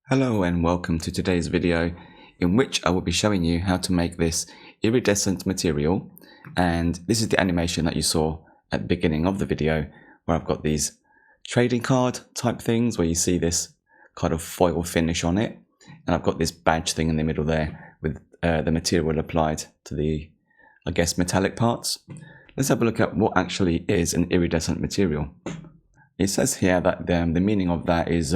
Hello and welcome to today's video, in which I will be showing you how to make this iridescent material. And this is the animation that you saw at the beginning of the video, where I've got these trading card type things where you see this kind of foil finish on it, and I've got this badge thing in the middle there with the material applied to the, I guess, metallic parts. Let's have a look at what actually is an iridescent material. It says here that the meaning of that is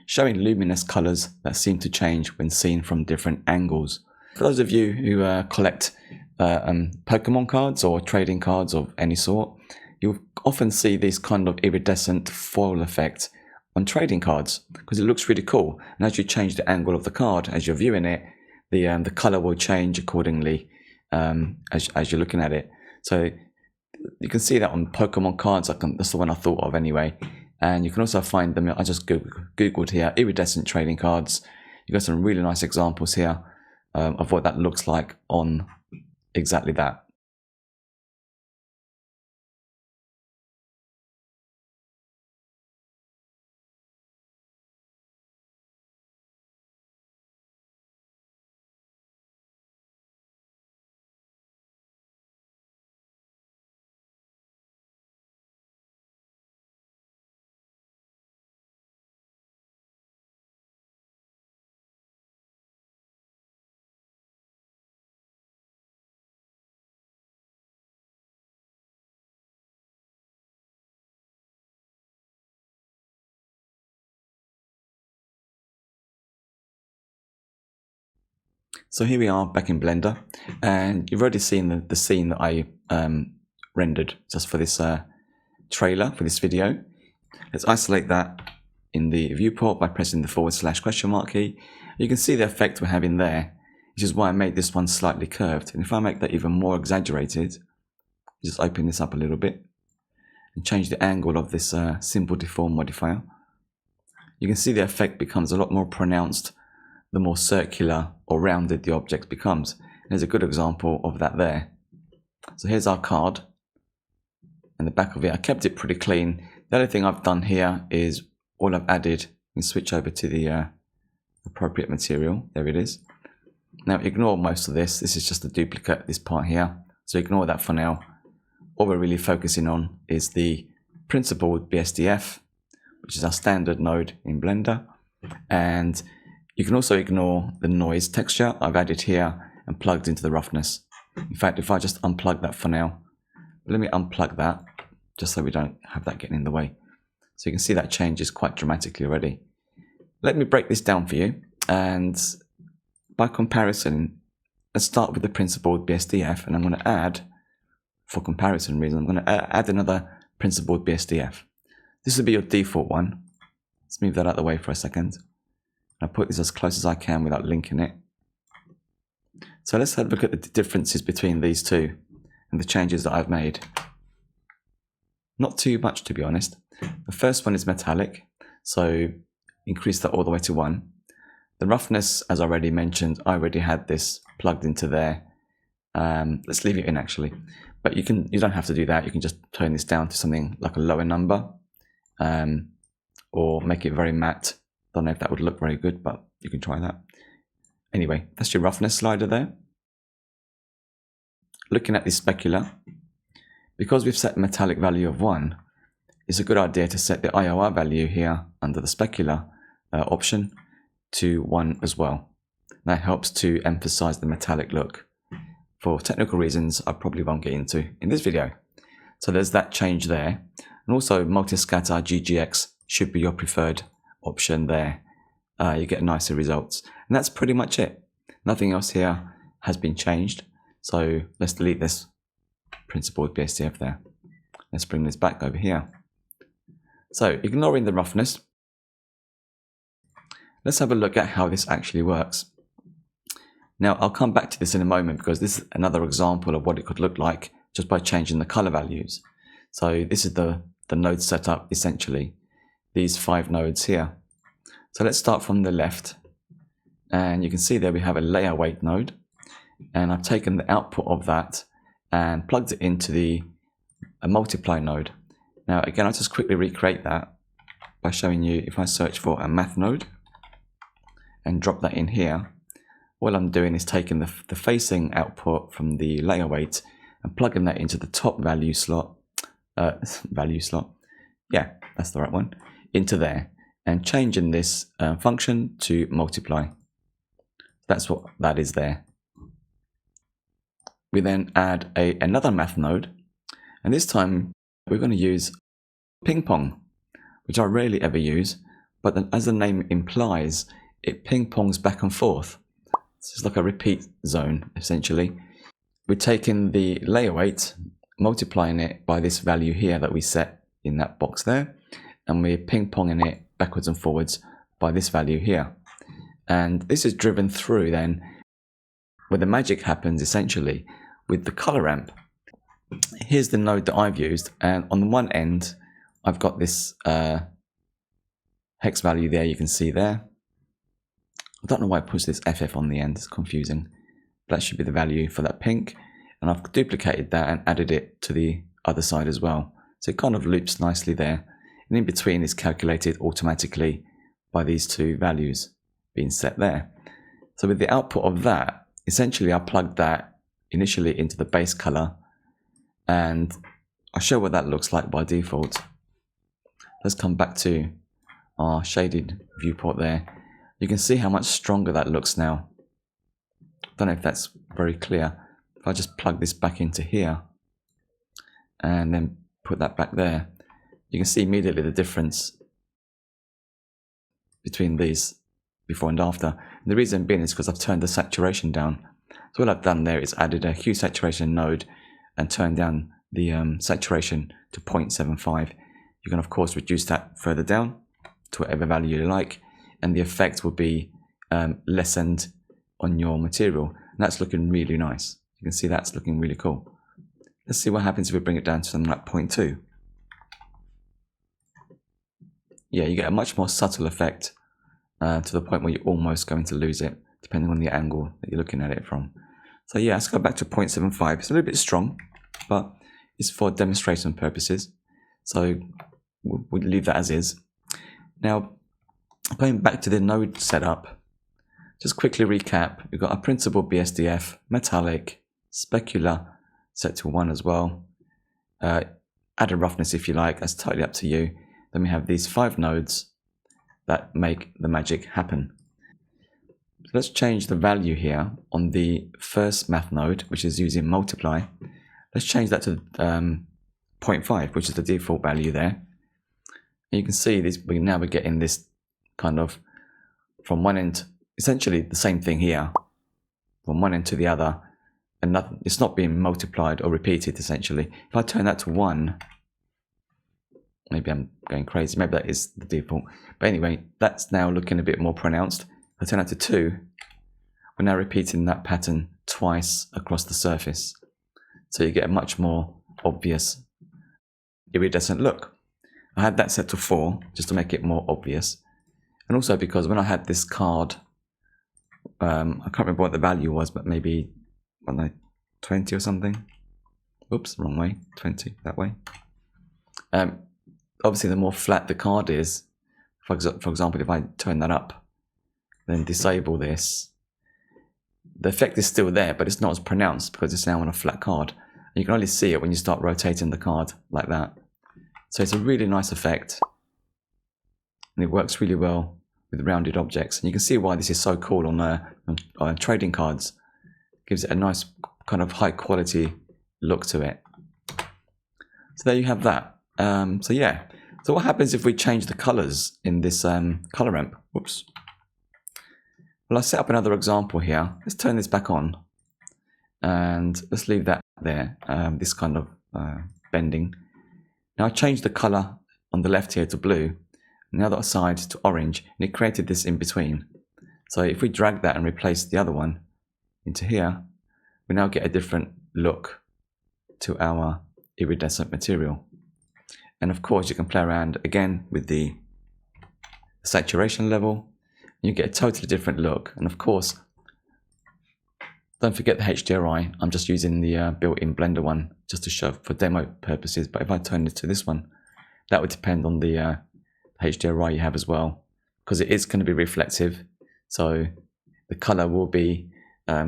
showing luminous colors that seem to change when seen from different angles. For those of you who collect Pokemon cards or trading cards of any sort, you'll often see this kind of iridescent foil effect on trading cards because it looks really cool. And as you change the angle of the card as you're viewing it, the color will change accordingly as you're looking at it. So you can see that on Pokemon cards. That's the one I thought of anyway. And you can also find them, I just googled here, iridescent trading cards. You've got some really nice examples here of what that looks like on exactly that. So here we are back in Blender, and you've already seen the scene that I rendered just for this trailer, for this video. Let's isolate that in the viewport by pressing the /? key. You can see the effect we're having there, which is why I made this one slightly curved. And if I make that even more exaggerated, just open this up a little bit and change the angle of this simple deform modifier, you can see the effect becomes a lot more pronounced the more circular or rounded the object becomes. And there's a good example of that there. So here's our card and the back of it. I kept it pretty clean. The only thing I've done here is all I've added, you switch over to the appropriate material. There it is. Now ignore most of this. This is just a duplicate, this part here. So ignore that for now. All we're really focusing on is the principled BSDF, which is our standard node in Blender. And you can also ignore the noise texture I've added here and plugged into the roughness. In fact, if I just unplug that for now, let me unplug that just so we don't have that getting in the way. So you can see that changes quite dramatically already. Let me break this down for you, and by comparison, let's start with the principled BSDF, and I'm going to add, for comparison reasons, I'm going to add another principled BSDF. This will be your default one. Let's move that out of the way for a second. I'll put this as close as I can without linking it. So let's have a look at the differences between these two and the changes that I've made. Not too much, to be honest. The first one is metallic, so increase that all the way to 1. The roughness, as I already mentioned, I already had this plugged into there. Let's leave it in actually, but you don't have to do that. You can just turn this down to something like a lower number, or make it very matte. Don't know if that would look very good, but you can try that. Anyway, that's your roughness slider there. Looking at this specular, because we've set a metallic value of 1, it's a good idea to set the IOR value here under the specular option to 1 as well. That helps to emphasize the metallic look. For technical reasons, I probably won't get into in this video. So there's that change there. And also multi-scatter GGX should be your preferred option there. You get nicer results, and that's pretty much it. Nothing else here has been changed, so let's delete this principled BSDF there. Let's bring this back over here. So ignoring the roughness, let's have a look at how this actually works. Now I'll come back to this in a moment because this is another example of what it could look like just by changing the color values. So this is the node setup essentially. These 5 nodes here. So let's start from the left, and you can see there we have a layer weight node, and I've taken the output of that and plugged it into a multiply node. Now again, I'll just quickly recreate that by showing you, if I search for a math node, and drop that in here, all I'm doing is taking the facing output from the layer weight and plugging that into the top value slot, yeah, that's the right one, into there, and changing this function to multiply. That's what that is there. We then add another math node, and this time we're going to use ping pong, which I rarely ever use, but then, as the name implies, it ping pongs back and forth. It's like a repeat zone, essentially. We're taking the layer weight, multiplying it by this value here that we set in that box there, and we're ping ponging it backwards and forwards by this value here. And this is driven through then where the magic happens, essentially, with the color ramp. Here's the node that I've used, and on the one end I've got this hex value there, you can see there. I don't know why I pushed this FF on the end, it's confusing. That should be the value for that pink, and I've duplicated that and added it to the other side as well. So it kind of loops nicely there, and in between is calculated automatically by these two values being set there. So with the output of that, essentially I plugged that initially into the base color, and I'll show what that looks like by default. Let's come back to our shaded viewport there. You can see how much stronger that looks now. Don't know if that's very clear. If I just plug this back into here and then put that back there, you can see immediately the difference between these before and after. And the reason being is because I've turned the saturation down. So what I've done there is added a hue saturation node and turned down the saturation to 0.75. You can of course reduce that further down to whatever value you like, and the effect will be lessened on your material. And that's looking really nice. You can see that's looking really cool. Let's see what happens if we bring it down to something like 0.2. Yeah, you get a much more subtle effect to the point where you're almost going to lose it, depending on the angle that you're looking at it from. So yeah, let's go back to 0.75. It's a little bit strong, but it's for demonstration purposes. So we'll leave that as is. Now, going back to the node setup, just quickly recap. We've got our principal BSDF, metallic, specular, set to 1 as well. Add a roughness if you like, that's totally up to you. Then we have these 5 nodes that make the magic happen. So let's change the value here on the first math node, which is using multiply. Let's change that to 0.5, which is the default value there. And you can see this, now we're getting this kind of from one end, essentially the same thing here, from one end to the other, and nothing, it's not being multiplied or repeated essentially. If I turn that to 1, maybe I'm going crazy, maybe that is the default, but anyway, that's now looking a bit more pronounced. If I turn that to 2, we're now repeating that pattern twice across the surface, so you get a much more obvious iridescent look. I had that set to 4 just to make it more obvious, and also because when I had this card, I can't remember what the value was, but maybe 20 or something. Oops, wrong way. 20 that way. Obviously, the more flat the card is, for example, if I turn that up, then disable this, the effect is still there, but it's not as pronounced because it's now on a flat card. And you can only see it when you start rotating the card like that. So it's a really nice effect, and it works really well with rounded objects. And you can see why this is so cool on trading cards. It gives it a nice kind of high quality look to it. So there you have that. So yeah, so what happens if we change the colors in this color ramp? Whoops. Well, I'll set up another example here. Let's turn this back on, and let's leave that there, this kind of bending. Now I changed the color on the left here to blue, and the other side to orange, and it created this in between. So if we drag that and replace the other one into here, we now get a different look to our iridescent material. And of course you can play around again with the saturation level, and you get a totally different look. And of course, don't forget the HDRI. I'm just using the built-in Blender one just to show for demo purposes, but if I turn it to this one, that would depend on the HDRI you have as well, because it is going to be reflective. So the color will be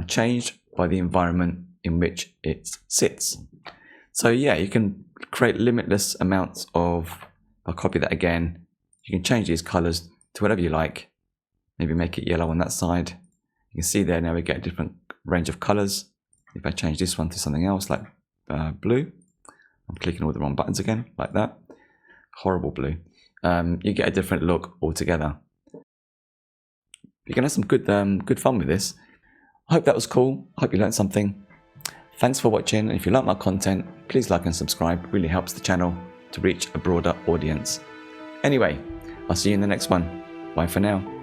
changed by the environment in which it sits. So yeah, you can create limitless amounts of, I'll copy that again. You can change these colors to whatever you like. Maybe make it yellow on that side. You can see there now we get a different range of colors. If I change this one to something else like blue, I'm clicking all the wrong buttons again, like that. Horrible blue. You get a different look altogether. You can have some good fun with this. I hope that was cool. I hope you learned something. Thanks for watching, and if you like my content, please like and subscribe. It really helps the channel to reach a broader audience. Anyway, I'll see you in the next one. Bye for now.